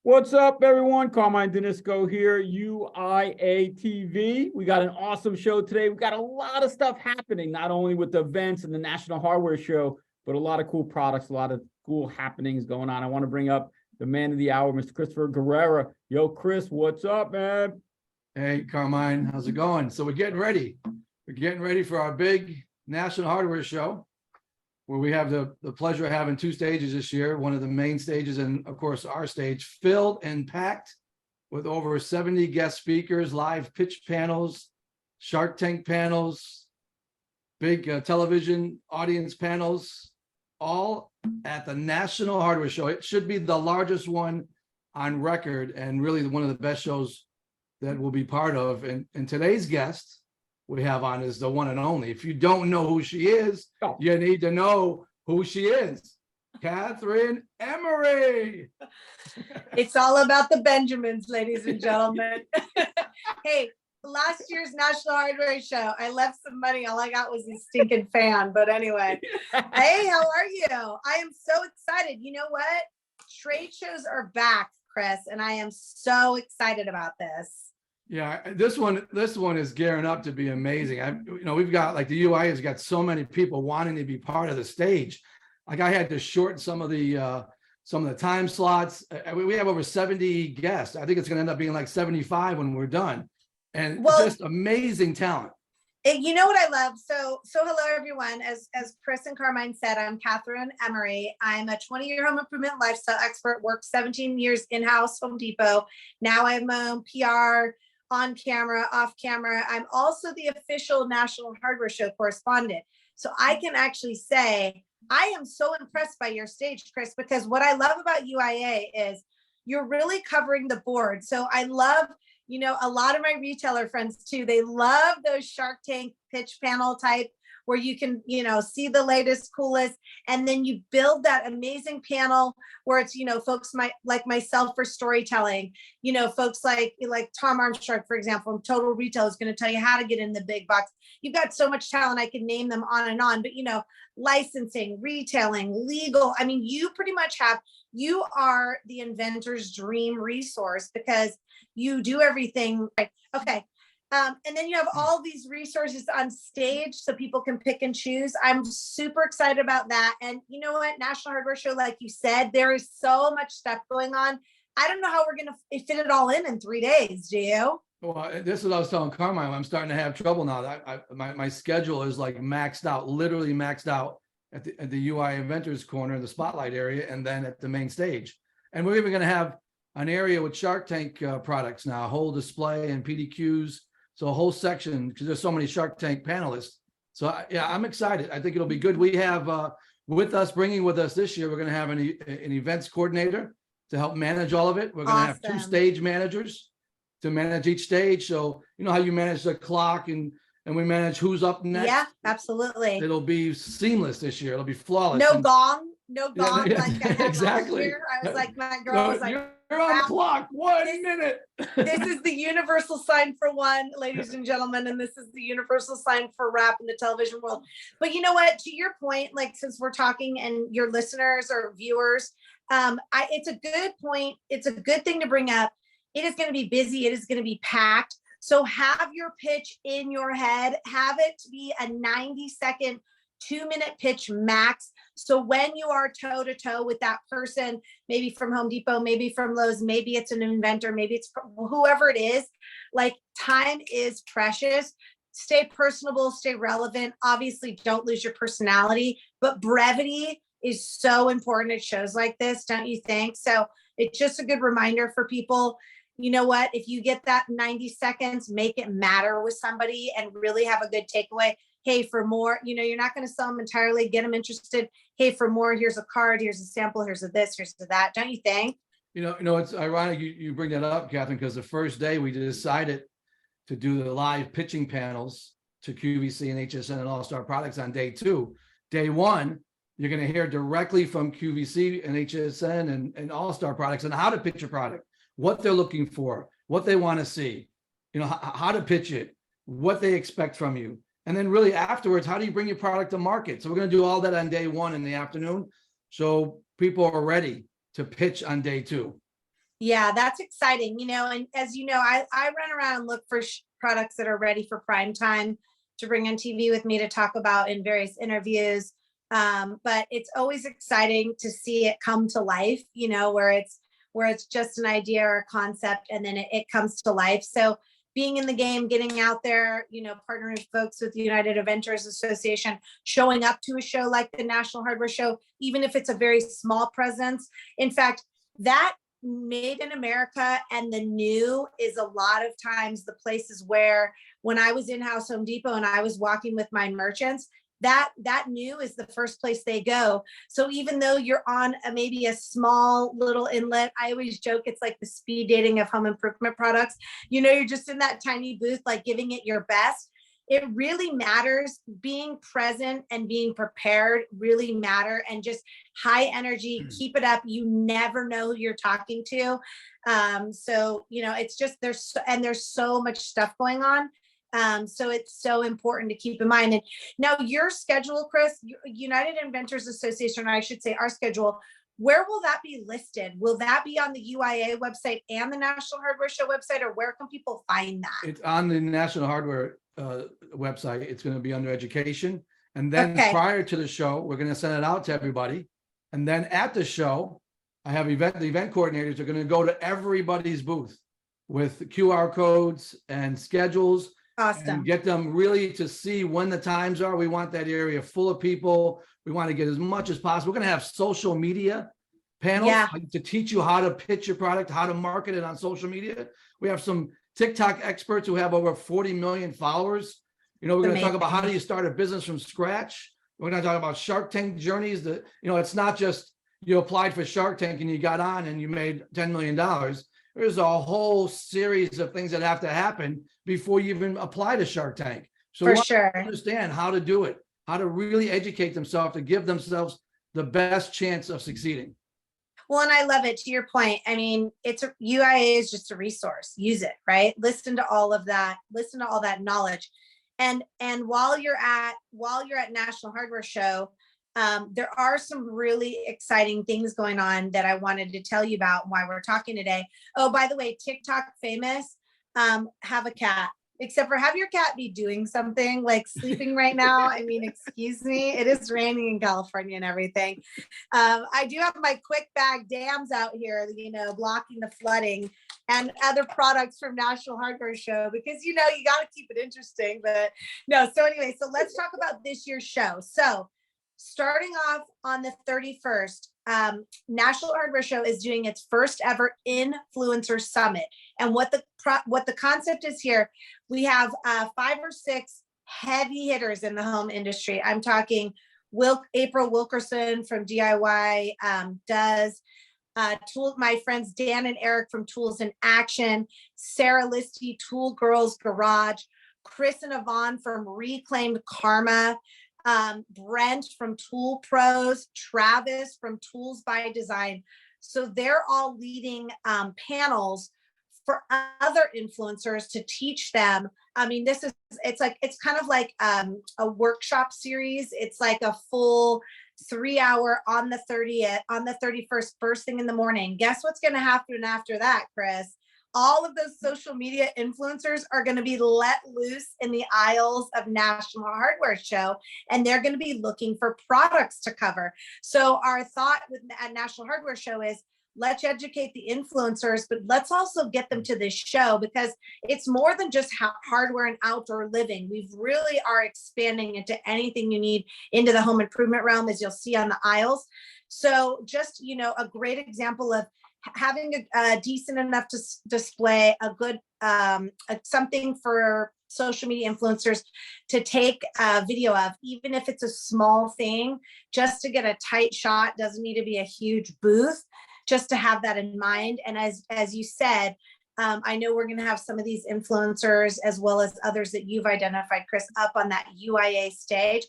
What's up, everyone? Carmine Danisco here, UIA TV. We got an awesome show today. We got a lot of stuff happening, not only with the events and the National Hardware Show, but a lot of cool products, a lot of cool happenings going on. I want to bring up the man of the hour, Mr. Christopher Guerrera. Yo, Chris, what's up, man? Hey, Carmine, how's it going? So we're getting ready. We're getting ready for our big National Hardware Show, where we have the pleasure of having two stages this year. One of the main stages, and of course our stage, filled and packed with over 70 guest speakers, live pitch panels, Shark Tank panels, big television audience panels, all at the National Hardware Show. It should be the largest one on record and really one of the best shows that we'll be part of. And today's guest we have on is the one and only. If you don't know who she is, you need to know who she is. Kathryn Emery. It's all about the Benjamins, ladies and gentlemen. Hey, last year's National Hardware Show, I left some money. All I got was a stinking fan. But anyway, hey, how are you? I am so excited. You know what? Trade shows are back, Chris, and I am so excited about this. Yeah, this one is gearing up to be amazing. We've got, like, the UIA has got so many people wanting to be part of the stage. Like, I had to shorten some of the time slots. We have over 70 guests. I think it's going to end up being like 75 when we're done, and just amazing talent. You know what I love? So hello everyone. As Chris and Carmine said, I'm Kathryn Emery. I'm a 20-year home improvement lifestyle expert. Worked 17 years in-house Home Depot. Now I have my own PR. On camera, off camera. I'm also the official National Hardware Show correspondent. So I can actually say, I am so impressed by your stage, Chris, because what I love about UIA is you're really covering the board. So I love, a lot of my retailer friends too, they love those Shark Tank pitch panel type where you can, see the latest, coolest, and then you build that amazing panel where it's, folks like myself for storytelling, folks like Tom Armstrong, for example, from Total Retail is going to tell you how to get in the big box. You've got so much talent, I could name them on and on, but licensing, retailing, legal. I mean, you pretty much you are the inventor's dream resource because you do everything right. Okay. And then you have all these resources on stage so people can pick and choose. I'm super excited about that. And you know what? National Hardware Show, like you said, there is so much stuff going on. I don't know how we're going to fit it all in 3 days. Do you? Well, this is what I was telling Carmine. I'm starting to have trouble now. My schedule is like maxed out, literally maxed out at the UI Inventors corner in the spotlight area, and then at the main stage. And we're even going to have an area with Shark Tank products now, a whole display and PDQs. So a whole section, because there's so many Shark Tank panelists. So yeah, I'm excited. I think it'll be good. We have bringing with us this year, we're going to have an events coordinator to help manage all of it. We're going to have 2 stage managers to manage each stage. So you know how you manage the clock and we manage who's up next. Yeah, absolutely. It'll be seamless this year. It'll be flawless. No gong. Yeah, like I had exactly. last year. I was like, my girl was like, you're on the clock. 1 minute. This is the universal sign for one, ladies and gentlemen, and this is the universal sign for rap in the television world. But you know what? To your point, like, since we're talking and your listeners or viewers, it's a good point. It's a good thing to bring up. It is going to be busy. It is going to be packed. So have your pitch in your head. Have it be a 90-second, 2-minute pitch max. So when you are toe to toe with that person, maybe from Home Depot, maybe from Lowe's, maybe it's an inventor, maybe it's whoever it is, like, time is precious. Stay personable, stay relevant. Obviously, don't lose your personality, but brevity is so important at shows like this, don't you think? So it's just a good reminder for people. You know what? If you get that 90 seconds, make it matter with somebody and really have a good takeaway. Hey, for more, you're not going to sell them entirely, get them interested. Hey, for more, here's a card, here's a sample, here's a this, here's a that. Don't you think? It's ironic you bring that up, Kathryn, because the first day we decided to do the live pitching panels to QVC and HSN and All-Star Products on day 2. Day 1, you're going to hear directly from QVC and HSN and All-Star Products on how to pitch a product, what they're looking for, what they want to see, how to pitch it, what they expect from you. And then really afterwards, how do you bring your product to market? So we're going to do all that on day 1 in the afternoon. So people are ready to pitch on day 2. Yeah, that's exciting, and as you know, I run around and look for products that are ready for prime time to bring on TV with me to talk about in various interviews. But it's always exciting to see it come to life, where it's just an idea or a concept and then it comes to life. So being in the game, getting out there, partnering with folks with the United Inventors Association, showing up to a show like the National Hardware Show, even if it's a very small presence. In fact, that made in America and the new is a lot of times the places where when I was in-house Home Depot and I was walking with my merchants, that new is the first place they go. So even though you're on maybe a small little inlet, I always joke it's like the speed dating of home improvement products. You're just in that tiny booth, like giving it your best. It really matters. Being present and being prepared really matter, and just high energy, keep it up. You never know who you're talking to. So, it's just, there's so much stuff going on. So it's so important to keep in mind. And now your schedule, Chris, United Inventors Association, or I should say our schedule, where will that be listed? Will that be on the UIA website and the National Hardware Show website, or where can people find that? It's on the National Hardware website. It's going to be under education. And then prior to the show, we're going to send it out to everybody. And then at the show, I have the event coordinators are going to go to everybody's booth with QR codes and schedules. Awesome. And get them really to see when the times are. We want that area full of people. We want to get as much as possible. We're going to have social media panels to teach you how to pitch your product, how to market it on social media. We have some TikTok experts who have over 40 million followers. We're going to talk about how do you start a business from scratch. We're going to talk about Shark Tank journeys. It's not just you applied for Shark Tank and you got on and you made $10 million. There's a whole series of things that have to happen before you even apply to Shark Tank. So for sure, understand how to do it, how to really educate themselves to give themselves the best chance of succeeding. Well, and I love it. To your point, I mean, UIA is just a resource. Use it, right? Listen to all of that. Listen to all that knowledge, and while you're at National Hardware Show, there are some really exciting things going on that I wanted to tell you about. Why we're talking today. Oh, by the way, TikTok famous. Have a cat, except for have your cat be doing something like sleeping right now. I mean, excuse me, it is raining in California and everything. I do have my quick bag dams out here, blocking the flooding, and other products from National Hardware Show, because you got to keep it interesting. But no, so anyway, so let's talk about this year's show. So starting off on the 31st, National Hardware Show is doing its first ever Influencer Summit. And what the concept is here, we have 5 or 6 heavy hitters in the home industry. I'm talking April Wilkerson from DIY Does, my friends Dan and Eric from Tools in Action, Sarah Listy, Tool Girls Garage, Chris and Yvonne from Reclaimed Karma, Brent from Tool Pros, Travis from Tools by Design. So they're all leading panels for other influencers to teach them. I mean, it's kind of like a workshop series. It's like a full 3-hour on the 30th, on the 31st, first thing in the morning. Guess what's going to happen after that, Chris? All of those social media influencers are going to be let loose in the aisles of National Hardware Show, and they're going to be looking for products to cover. So our thought at National Hardware Show is, let's educate the influencers, but let's also get them to this show, because it's more than just hardware and outdoor living. We really are expanding into anything you need into the home improvement realm, as you'll see on the aisles. So just, a great example of having a decent enough to display, a good something for social media influencers to take a video of, even if it's a small thing, just to get a tight shot. Doesn't need to be a huge booth, just to have that in mind. And as you said, I know we're going to have some of these influencers, as well as others that you've identified, Chris, up on that UIA stage.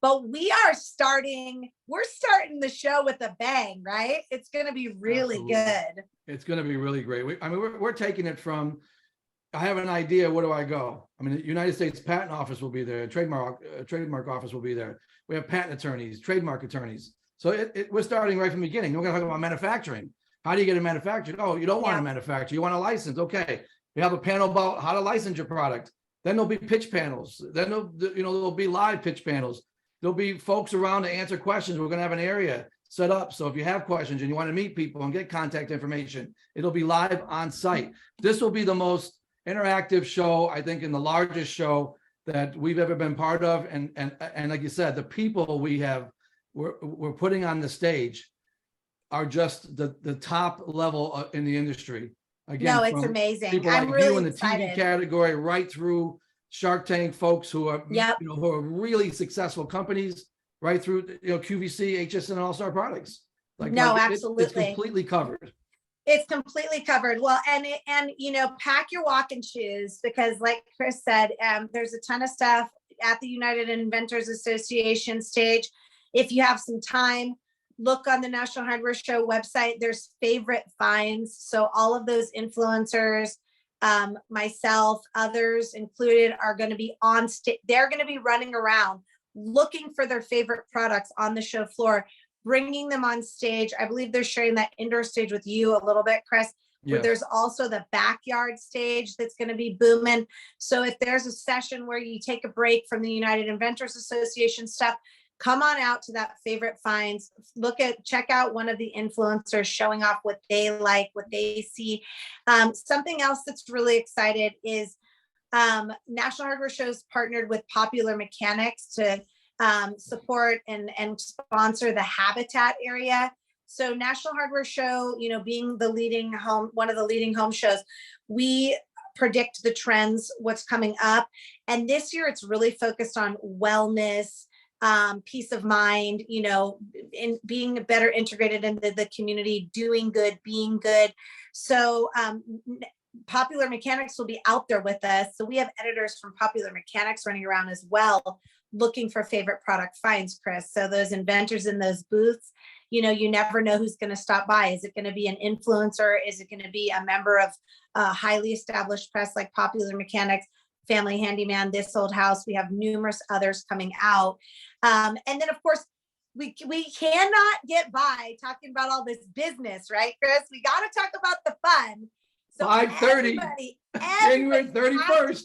But we're starting the show with a bang, right? It's going to be really good. It's going to be really great. We're taking it from, I have an idea, where do I go? I mean, the United States Patent Office will be there, trademark office will be there. We have patent attorneys, trademark attorneys. So we're starting right from the beginning. We're going to talk about manufacturing. How do you get it manufactured? Oh, you don't want Yeah. to manufacture. You want a license. Okay. We have a panel about how to license your product. Then there'll be pitch panels. Then there'll be live pitch panels. There'll be folks around to answer questions. We're going to have an area set up. So if you have questions and you want to meet people and get contact information, it'll be live on site. This will be the most interactive show, I think, in the largest show that we've ever been part of. And like you said, the people we're putting on the stage are just the top level in the industry. Again, No, it's from amazing. people I'm like really you in the excited. TV category, right through Shark Tank folks who are, Yep. who are really successful companies, right through, QVC, HSN, and All-Star Products. No, it's absolutely. completely covered. It's completely covered. Well, and pack your walking shoes, because like Chris said, there's a ton of stuff at the United Inventors Association stage. If you have some time, look on the National Hardware Show website. There's favorite finds. So all of those influencers, myself, others included, are going to be on stage. They're going to be running around looking for their favorite products on the show floor, bringing them on stage. I believe they're sharing that indoor stage with you a little bit, Chris, where Yes. there's also the backyard stage that's going to be booming. So if there's a session where you take a break from the United Inventors Association stuff, come on out to that favorite finds, check out one of the influencers showing off what they like, what they see. Something else that's really excited is National Hardware Show's partnered with Popular Mechanics to support and sponsor the habitat area. So National Hardware Show, being one of the leading home shows, we predict the trends, what's coming up. And this year it's really focused on wellness, peace of mind, in being better integrated into the community, doing good, being good. So Popular Mechanics will be out there with us. So we have editors from Popular Mechanics running around as well, looking for favorite product finds, Chris. So those inventors in those booths, you never know who's going to stop by. Is it going to be an influencer? Is it going to be a member of highly established press like Popular Mechanics, Family Handyman, This Old House? We have numerous others coming out. And then of course, we cannot get by talking about all this business, right, Chris? We got to talk about the fun. So 5:30, January 31st.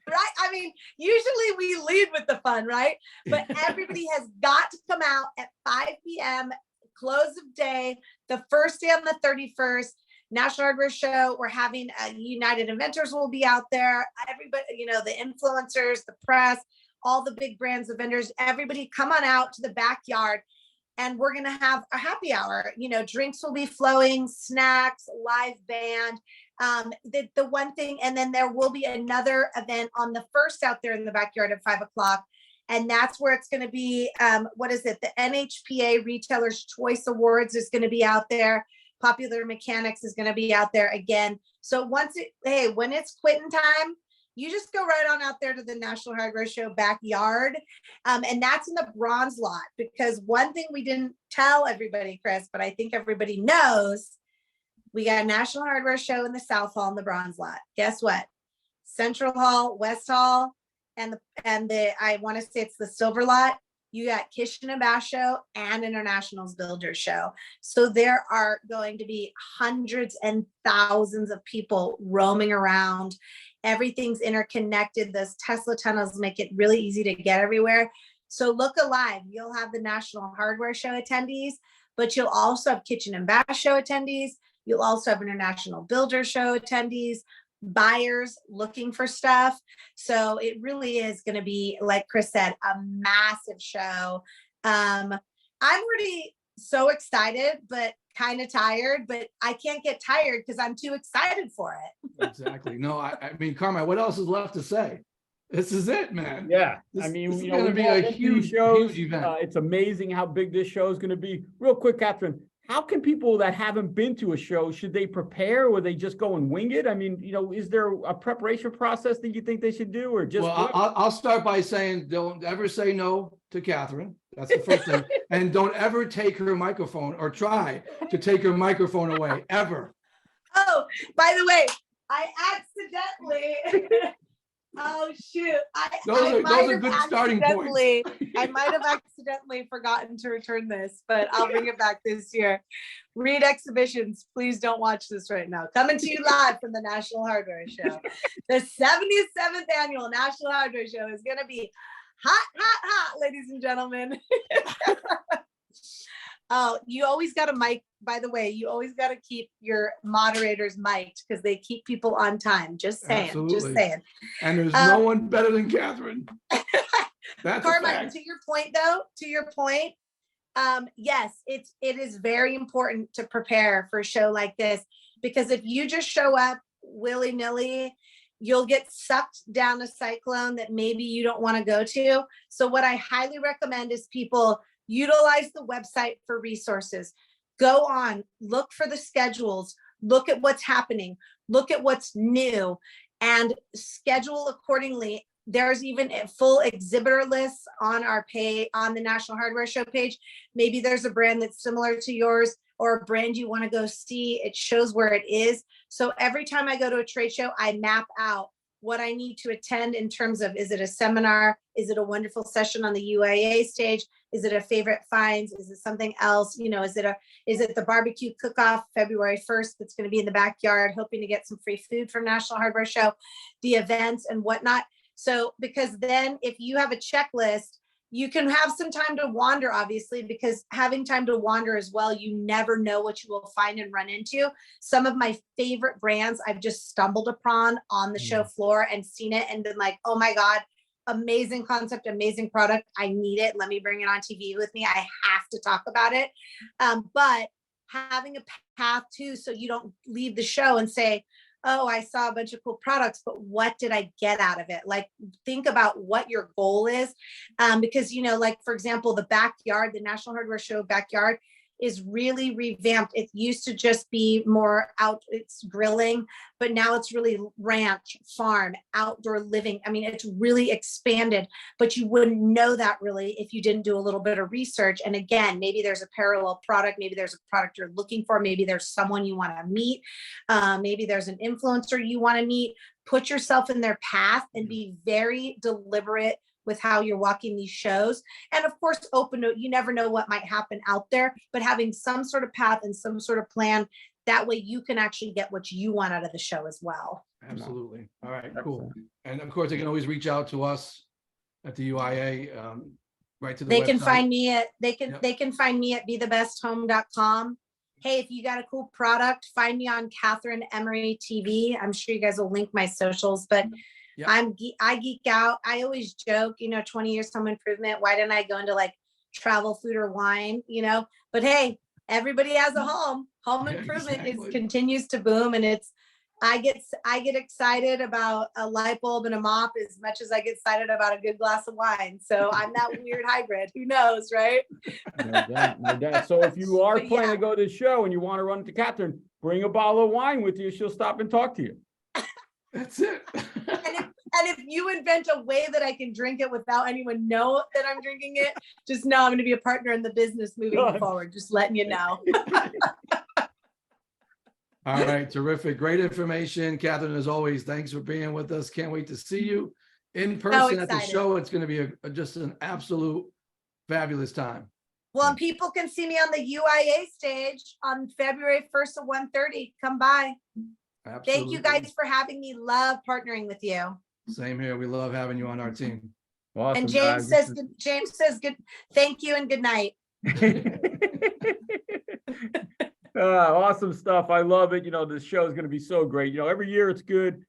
Right? I mean, usually we lead with the fun, right? But everybody has got to come out at 5 p.m., close of day, the first day on the 31st. National Hardware Show, we're having United Inventors will be out there. Everybody, the influencers, the press, all the big brands, the vendors, everybody come on out to the backyard, and we're going to have a happy hour. Drinks will be flowing, snacks, live band. The one thing, and then there will be another event on the 1st out there in the backyard at 5 o'clock. And that's where it's going to be, the NHPA Retailer's Choice Awards is going to be out there. Popular Mechanics is going to be out there again. So when it's quitting time, you just go right on out there to the National Hardware Show backyard. And that's in the bronze lot, because one thing we didn't tell everybody, Chris, but I think everybody knows, we got a National Hardware Show in the South Hall in the bronze lot. Guess what? Central Hall, West Hall, and I want to say it's the silver lot. You got Kitchen and Bath Show and International's Builder Show. So there are going to be hundreds and thousands of people roaming around. Everything's interconnected. Those Tesla tunnels make it really easy to get everywhere. So look alive. You'll have the National Hardware Show attendees, but you'll also have Kitchen and Bath Show attendees. You'll also have International Builder Show attendees, buyers looking for stuff. So it really is going to be, like Chris said, a massive show. I'm already so excited, but kind of tired, but I can't get tired because I'm too excited for it. Exactly. No, I mean, Carmine, what else is left to say? This is it, man. Yeah. This I mean, is going to be a huge event. It's amazing how big this show is going to be. Real quick, Kathryn, how can people that haven't been to a show, should they prepare, or they just go and wing it? I mean, is there a preparation process that you think they should do, or just? Well, I'll start by saying, don't ever say no to Kathryn. That's the first thing. And don't ever take her microphone, or try to take her microphone away, ever. Oh, by the way, I Oh shoot! Those are might have good starting points. I might have accidentally forgotten to return this, but I'll bring it back this year. Read exhibitions. Please don't watch this right now. Coming to you live from the National Hardware Show. The 77th annual National Hardware Show is going to be hot, hot, hot, ladies and gentlemen. Oh, you always got a mic, by the way, you always got to keep your moderators mic'd because they keep people on time. Just saying, just Absolutely. saying. And there's no one better than Kathryn. That's a Carmine, fact. to your point though, yes, it is very important to prepare for a show like this, because if you just show up willy-nilly, you'll get sucked down a cyclone that maybe you don't want to go to. So what I highly recommend is people utilize the website for resources. Go on, look for the schedules, look at what's happening, look at what's new, and schedule accordingly. There's even a full exhibitor lists on our page on the National Hardware Show page. Maybe there's a brand that's similar to yours or a brand you want to go see. It shows where it is. So every time I go to a trade show, I map out what I need to attend in terms of, is it a seminar? Is it a wonderful session on the UIA stage? Is it a favorite finds? Is it something else? You know, is it the barbecue cook-off February 1st that's going to be in the backyard, hoping to get some free food from National Hardware Show, the events and whatnot. So, because then if you have a checklist, you can have some time to wander, obviously, because having time to wander as well, you never know what you will find and run into. Some of my favorite brands I've just stumbled upon on the show floor and seen it and been like, oh my God, amazing concept, amazing product. I need it. Let me bring it on TV with me. I have to talk about it. But having a path too, so you don't leave the show and say, oh, I saw a bunch of cool products, but what did I get out of it? Like, think about what your goal is. Because, you know, like, for example, the backyard, the National Hardware Show backyard is really revamped. It used to just be more out, it's grilling, but now it's really ranch, farm, outdoor living. I mean, it's really expanded, but you wouldn't know that really if you didn't do a little bit of research. And again, maybe there's a parallel product, maybe there's a product you're looking for, maybe there's someone you want to meet, maybe there's an influencer you want to meet. Put yourself in their path and be very deliberate with how you're walking these shows. And of course, open to, you never know what might happen out there, but having some sort of path and some sort of plan, that way you can actually get what you want out of the show as well. Absolutely. All right, cool. And of course, they can always reach out to us at the UIA, right to the They website. can find me at, they can find me at bethebesthome.com. Hey, if you got a cool product, find me on Kathryn Emery TV. I'm sure you guys will link my socials, but Yep. I geek out. I always joke, you know, 20 years home improvement. Why didn't I go into like travel, food, or wine, you know? But hey, everybody has a home. Home improvement continues to boom. And it's, I get excited about a light bulb and a mop as much as I get excited about a good glass of wine. So I'm that weird hybrid. Who knows, right? No doubt, no doubt. So if you are planning to go to the show and you want to run into Kathryn, bring a bottle of wine with you. She'll stop and talk to you. That's it. And if you invent a way that I can drink it without anyone know that I'm drinking it, just know I'm going to be a partner in the business moving forward. Just letting you know. All right, terrific. Great information. Kathryn, as always, thanks for being with us. Can't wait to see you in person at the show. It's going to be just an absolute fabulous time. Well, and people can see me on the UIA stage on February 1st at 1:30. Come by. Absolutely. Thank you guys for having me. Love partnering with you. Same here. We love having you on our team. Awesome, and James says good. Thank you and good night. Awesome stuff. I love it. You know, this show is going to be so great. You know, every year it's good.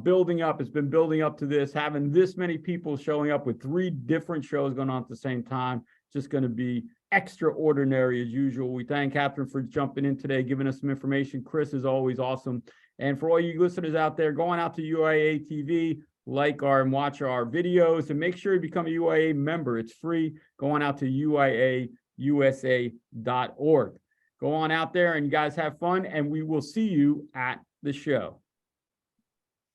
Building up. It's been building up to this. Having this many people showing up with 3 different shows going on at the same time, just going to be extraordinary as usual. We thank Kathryn for jumping in today, giving us some information. Chris is always awesome. And for all you listeners out there, going out to UIA TV, like and watch our videos, and make sure you become a UIA member. It's free. Go on out to UIAUSA.org. Go on out there and you guys have fun, and we will see you at the show.